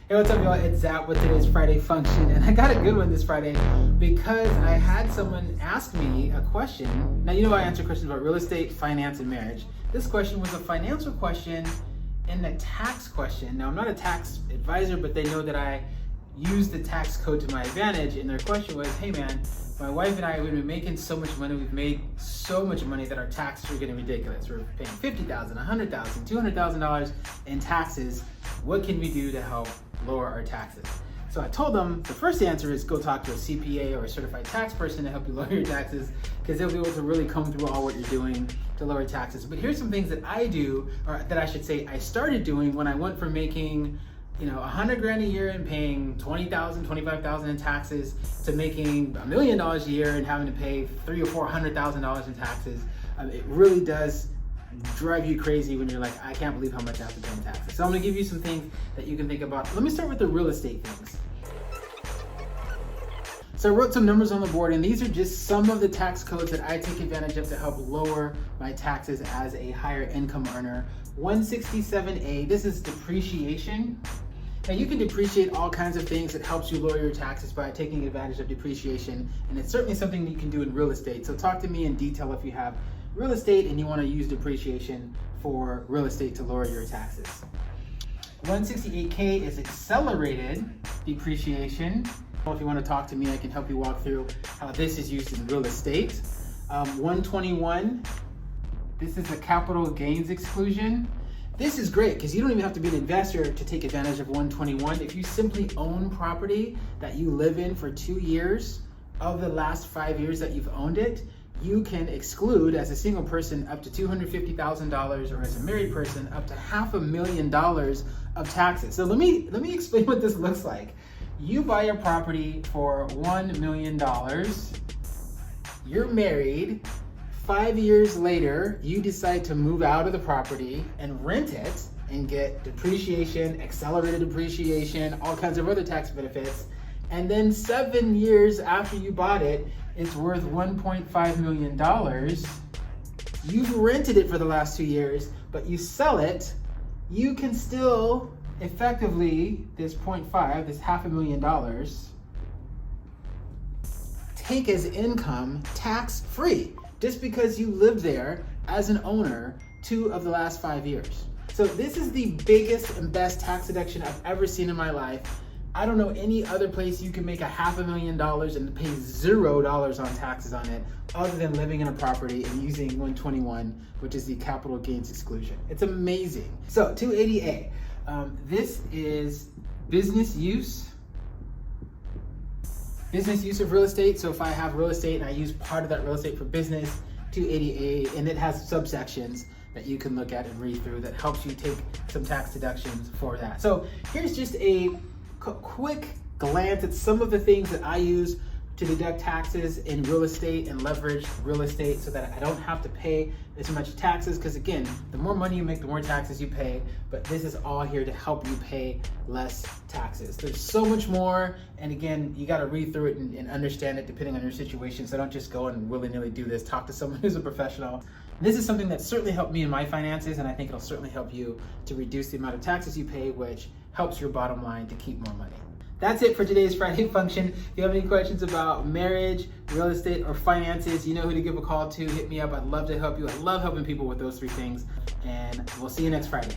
Hey, what's up, y'all? It's Zap with today's Friday function, and I got a good one this Friday because I had someone ask me a question. Now, you know I answer questions about real estate, finance, and marriage. This question was a financial question and a tax question. Now, I'm not a tax advisor, but they know that I use the tax code to my advantage, and their question was, hey man, my wife and I, we've been making so much money, we've made so much money that our taxes are getting ridiculous. We're paying $50,000, $100,000, $200,000 in taxes. What can we do to help lower our taxes? So I told them the first answer is go talk to a CPA or a certified tax person to help you lower your taxes, because they'll be able to really comb through all what you're doing to lower taxes. But here's some things that I do, or that I should say I started doing when I went from making $100,000 a year and paying $20,000, $25,000 in taxes to making $1 million a year and having to pay $300,000 or $400,000 in taxes. It really does drive you crazy when you're like, I can't believe how much I have to pay in taxes. So I'm gonna give you some things that you can think about. Let me start with the real estate things. So I wrote some numbers on the board, and these are just some of the tax codes that I take advantage of to help lower my taxes as a higher income earner. 167A, this is depreciation. Now you can depreciate all kinds of things. That helps you lower your taxes by taking advantage of depreciation, and it's certainly something that you can do in real estate. So talk to me in detail if you have real estate and you want to use depreciation for real estate to lower your taxes. 168K is accelerated depreciation. If you want to talk to me, I can help you walk through how this is used in real estate. 121, this is a capital gains exclusion. This is great because you don't even have to be an investor to take advantage of 121. If you simply own property that you live in for 2 years of the last 5 years that you've owned it, you can exclude as a single person up to $250,000, or as a married person up to $500,000 of taxes. So let me explain what this looks like. You buy a property for $1 million, you're married, 5 years later, you decide to move out of the property and rent it and get depreciation, accelerated depreciation, all kinds of other tax benefits. And then 7 years after you bought it, it's worth $1.5 million. You've rented it for the last 2 years, but you sell it, you can still effectively, this 0.5, this $500,000, take as income tax-free, just because you lived there as an owner 2 of the last 5 years. So this is the biggest and best tax deduction I've ever seen in my life. I don't know any other place you can make $500,000 and pay $0 on taxes on it, other than living in a property and using 121, which is the capital gains exclusion. It's amazing. So 280A, this is business use of real estate. So if I have real estate and I use part of that real estate for business, 280A, and it has subsections that you can look at and read through that helps you take some tax deductions for that. So here's just a quick glance at some of the things that I use to deduct taxes in real estate and leverage real estate so that I don't have to pay as much taxes, because again, the more money you make, the more taxes you pay, but this is all here to help you pay less taxes. There's so much more, and again, you got to read through it and understand it depending on your situation, so don't just go and willy-nilly do this. Talk to someone who's a professional. This is something that certainly helped me in my finances, and I think it'll certainly help you to reduce the amount of taxes you pay, which helps your bottom line to keep more money. That's it for today's Friday function. If you have any questions about marriage, real estate, or finances, you know who to give a call to. Hit me up. I'd love to help you. I love helping people with those 3 things. And we'll see you next Friday.